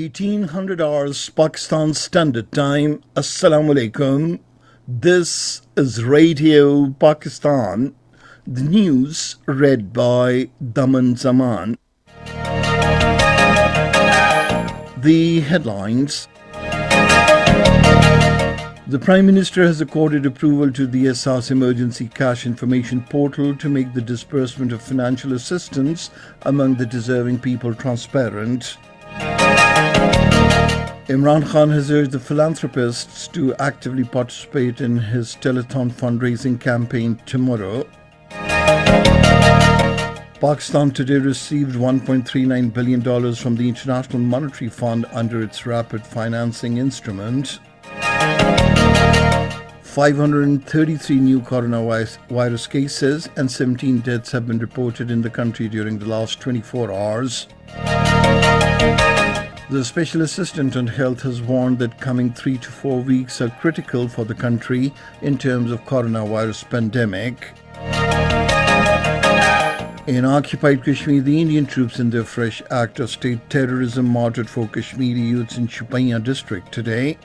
1800 hours Pakistan Standard Time. Assalamu alaikum. This is Radio Pakistan. The news read by Daman Zaman. The headlines. The Prime Minister has accorded approval to the SAS Emergency Cash Information Portal to make the disbursement of financial assistance among the deserving people transparent. Imran Khan has urged the philanthropists to actively participate in his telethon fundraising campaign tomorrow. Pakistan today received $1.39 billion from the International Monetary Fund under its rapid financing instrument. 533 new coronavirus cases and 17 deaths have been reported in the country during the last 24 hours. The Special Assistant on Health has warned that coming 3 to 4 weeks are critical for the country in terms of coronavirus pandemic. In occupied Kashmir, the Indian troops in their fresh act of state terrorism martyred 4 Kashmiri youths in Shupaiya district today.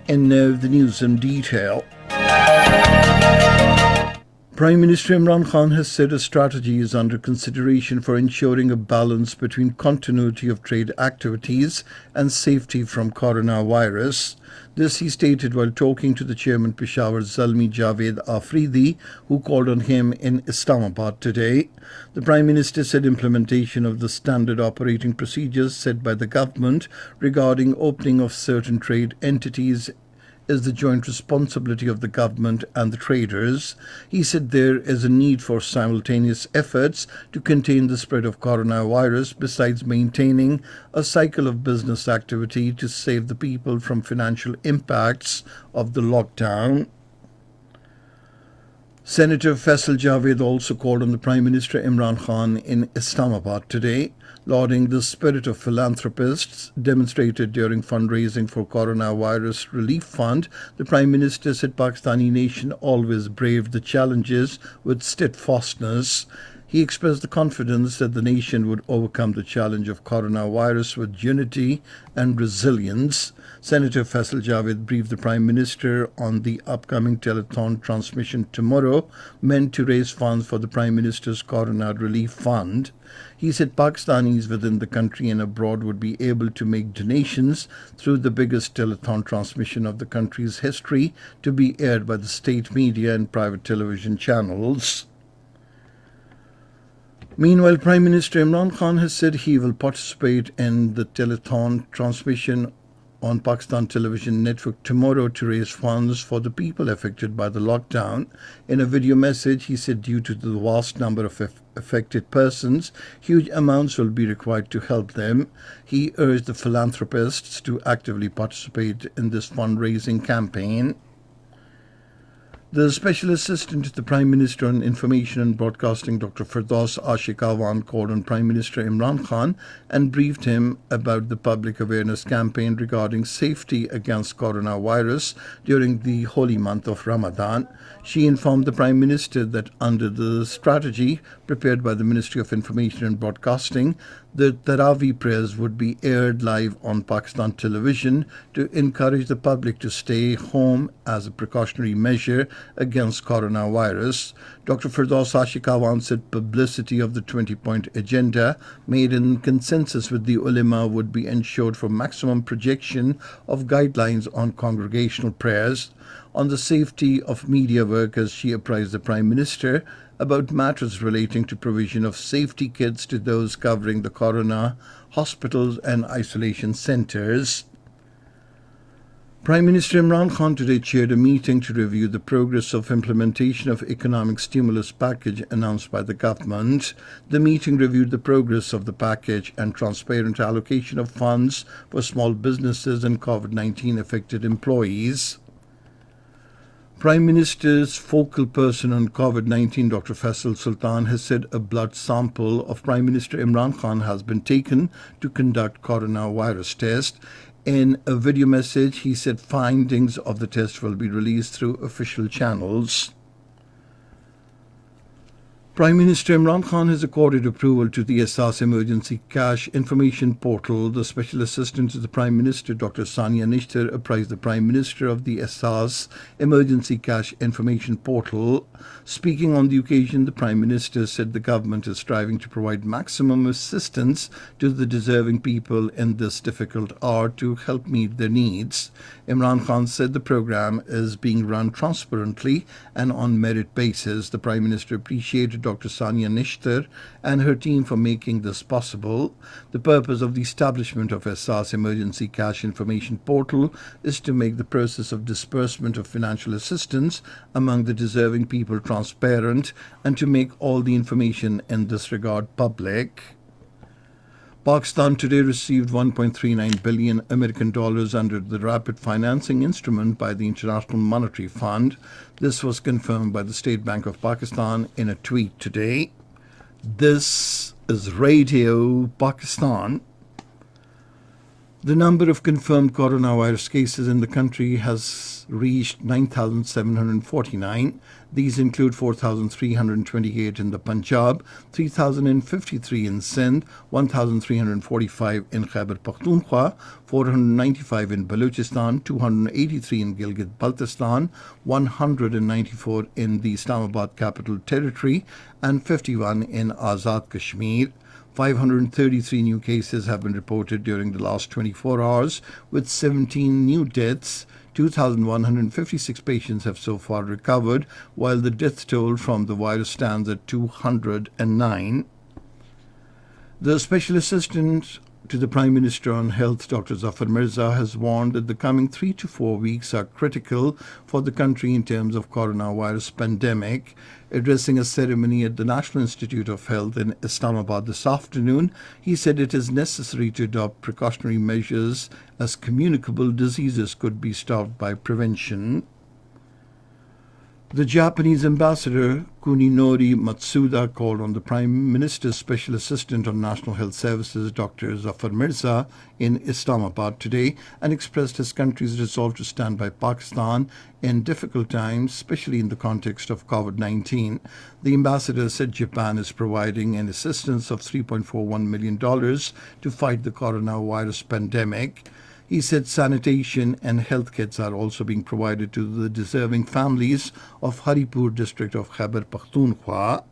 And now the news in detail. Prime Minister Imran Khan has said a strategy is under consideration for ensuring a balance between continuity of trade activities and safety from coronavirus. This he stated while talking to the chairman Peshawar Zalmi Javed Afridi, who called on him in Islamabad today. The Prime Minister said implementation of the standard operating procedures set by the government regarding opening of certain trade entities is the joint responsibility of the government and the traders. He said there is a need for simultaneous efforts to contain the spread of coronavirus besides maintaining a cycle of business activity to save the people from financial impacts of the lockdown. Senator Faisal Javed also called on the Prime Minister Imran Khan in Islamabad today, lauding the spirit of philanthropists demonstrated during fundraising for Coronavirus Relief Fund. The Prime Minister said Pakistani nation always braved the challenges with steadfastness. He expressed the confidence that the nation would overcome the challenge of coronavirus with unity and resilience. Senator Faisal Javed briefed the Prime Minister on the upcoming telethon transmission tomorrow, meant to raise funds for the Prime Minister's Corona Relief Fund. He said Pakistanis within the country and abroad would be able to make donations through the biggest telethon transmission of the country's history, to be aired by the state media and private television channels. Meanwhile, Prime Minister Imran Khan has said he will participate in the telethon transmission on Pakistan Television Network tomorrow to raise funds for the people affected by the lockdown. In a video message, he said due to the vast number of affected persons, huge amounts will be required to help them. He urged the philanthropists to actively participate in this fundraising campaign. The Special Assistant to the Prime Minister on Information and Broadcasting, Dr. Firdaus Ashik Awan, called on Prime Minister Imran Khan and briefed him about the public awareness campaign regarding safety against coronavirus during the holy month of Ramadan. She informed the Prime Minister that under the strategy prepared by the Ministry of Information and Broadcasting, the Tarawih prayers would be aired live on Pakistan Television to encourage the public to stay home as a precautionary measure against coronavirus. Dr. Firdaus Ashik Awan said publicity of the 20-point agenda made in consensus with the ulema would be ensured for maximum projection of guidelines on congregational prayers. On the safety of media workers, she apprised the Prime Minister about matters relating to provision of safety kits to those covering the corona hospitals and isolation centres. Prime Minister Imran Khan today chaired a meeting to review the progress of implementation of economic stimulus package announced by the government. The meeting reviewed the progress of the package and transparent allocation of funds for small businesses and COVID-19 affected employees. Prime Minister's focal person on COVID-19, Dr. Faisal Sultan, has said a blood sample of Prime Minister Imran Khan has been taken to conduct coronavirus test. In a video message, he said findings of the test will be released through official channels. Prime Minister Imran Khan has accorded approval to the Essas Emergency Cash Information Portal. The Special Assistant to the Prime Minister, Dr. Sania Nishtar, apprised the Prime Minister of the Essas Emergency Cash Information Portal. Speaking on the occasion, the Prime Minister said the government is striving to provide maximum assistance to the deserving people in this difficult hour to help meet their needs. Imran Khan said the program is being run transparently and on merit basis. The Prime Minister appreciated Dr. Sania Nishtar and her team for making this possible. The purpose of the establishment of Essas Emergency Cash Information Portal is to make the process of disbursement of financial assistance among the deserving people transparent and to make all the information in this regard public. Pakistan today received 1.39 billion American dollars under the rapid financing instrument by the International Monetary Fund. This was confirmed by the State Bank of Pakistan in a tweet today. This is Radio Pakistan. The number of confirmed coronavirus cases in the country has reached 9,749. These include 4,328 in the Punjab, 3,053 in Sindh, 1,345 in Khyber Pakhtunkhwa, 495 in Balochistan, 283 in Gilgit-Baltistan, 194 in the Islamabad Capital Territory, and 51 in Azad Kashmir. 533 new cases have been reported during the last 24 hours, with 17 new deaths. 2,156 patients have so far recovered, while the death toll from the virus stands at 209. The Special Assistant to the Prime Minister on Health, Dr. Zafar Mirza, has warned that the coming 3 to 4 weeks are critical for the country in terms of coronavirus pandemic. Addressing a ceremony at the National Institute of Health in Islamabad this afternoon, he said it is necessary to adopt precautionary measures as communicable diseases could be stopped by prevention. The Japanese ambassador Kuninori Matsuda called on the Prime Minister's Special Assistant on National Health Services, Dr. Zafar Mirza, in Islamabad today and expressed his country's resolve to stand by Pakistan in difficult times, especially in the context of COVID-19. The ambassador said Japan is providing an assistance of $3.41 million to fight the coronavirus pandemic. He said sanitation and health kits are also being provided to the deserving families of Haripur district of Khyber Pakhtunkhwa.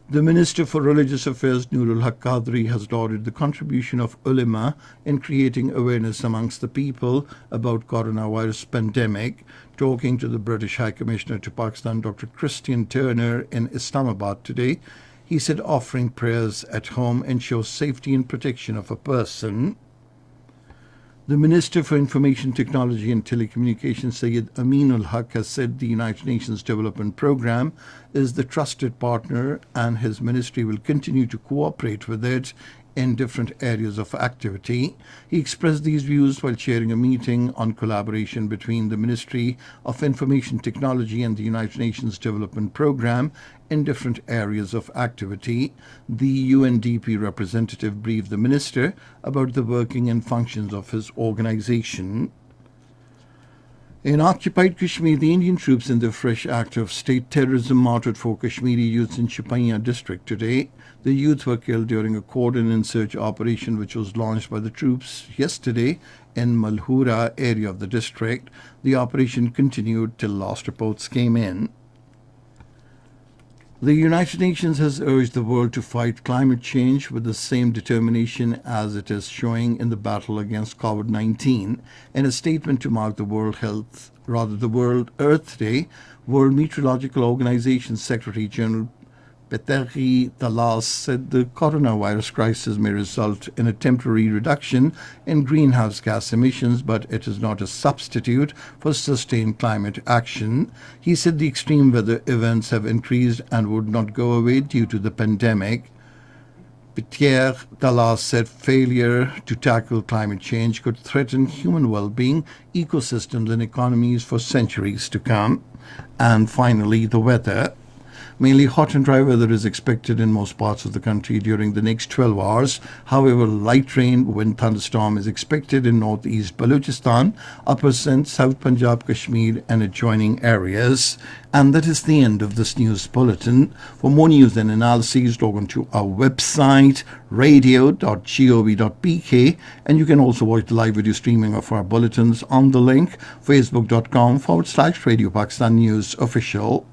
The Minister for Religious Affairs, Nurul Haq Qadri, has lauded the contribution of ulema in creating awareness amongst the people about coronavirus pandemic. Talking to the British High Commissioner to Pakistan, Dr. Christian Turner, in Islamabad today, he said offering prayers at home ensures safety and protection of a person. The Minister for Information Technology and Telecommunications, Syed Aminul Haq, has said the United Nations Development Programme is the trusted partner and his ministry will continue to cooperate with it in different areas of activity. He expressed these views while chairing a meeting on collaboration between the Ministry of Information Technology and the United Nations Development Programme in different areas of activity. The UNDP representative briefed the minister about the working and functions of his organization. In occupied Kashmir, the Indian troops in the fresh act of state terrorism martyred 4 Kashmiri youths in Shipaiya district today. The youth were killed during a cordon search operation which was launched by the troops yesterday in Malhura area of the district. The operation continued till last reports came in. The United Nations has urged the world to fight climate change with the same determination as it is showing in the battle against COVID-19. In a statement to mark the World Earth Day, World Meteorological Organization Secretary General Peterhi Talas said the coronavirus crisis may result in a temporary reduction in greenhouse gas emissions, but it is not a substitute for sustained climate action. He said the extreme weather events have increased and would not go away due to the pandemic. Pierre Talas said failure to tackle climate change could threaten human well-being, ecosystems and economies for centuries to come. And finally, the weather. Mainly hot and dry weather is expected in most parts of the country during the next 12 hours. However, light rain, wind, thunderstorm is expected in northeast Balochistan, upper Sindh, South Punjab, Kashmir, and adjoining areas. And that is the end of this news bulletin. For more news and analyses, log on to our website, radio.gov.pk, and you can also watch the live video streaming of our bulletins on the link facebook.com/Radio Pakistan News Official.